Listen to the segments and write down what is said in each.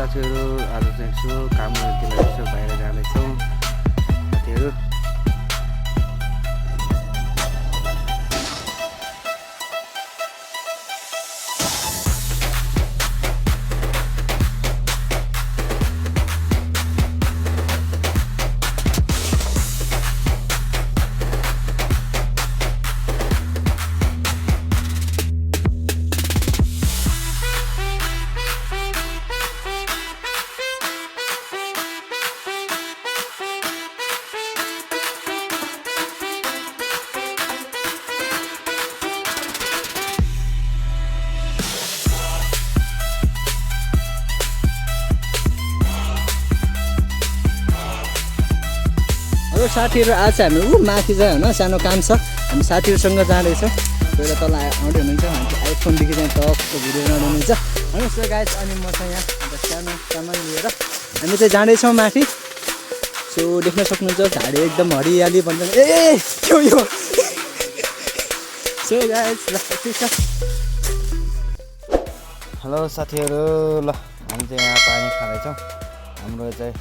साथीहरू आज चाहिँ यसो काम गर्नुको लागि यसो बाहिर जाँदैछौँ साथीहरू। साथीहरू आज हामी माथि चाहिँ होइन सानो काम छ, हामी साथीहरूसँग जाँदैछौँ। पहिला तल आउँदै हुनुहुन्छ, हामी आइफोनदेखि चाहिँ टपको भिडियो बनाउँदै हुनुहुन्छ होइन। सो गाइस अनि म चाहिँ यहाँ सानो सामान लिएर हामी चाहिँ जाँदैछौँ माथि। सो देख्न सक्नुहुन्छ झाडी एकदम हरियाली भन्छ ए त्यो यो। सो गाइस ल ठिक छ। हेलो साथीहरू, ल हामी चाहिँ यहाँ पानी खाँदैछौँ। हाम्रो चाहिँ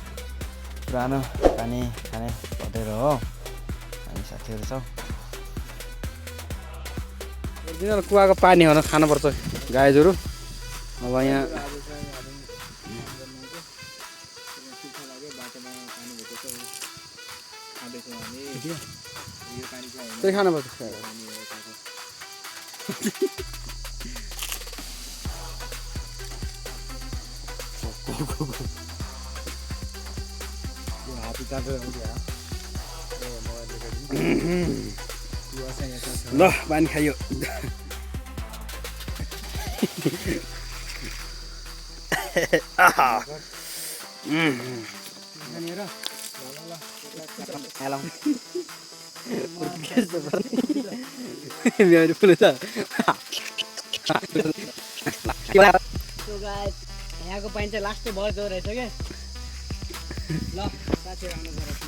पुरानो पानी खाने भदेर हो, हामी साथीहरू छौँ। ओरिजिनल कुवाको पानी हो खानुपर्छ गाइजहरू। अब यहाँ त्यही खानुपर्छ। ल पानी खायो। यहाँको पानी चाहिँ लास्टै बढ्दो रहेछ क्या। ल साथीहरू आउनु पर्छ।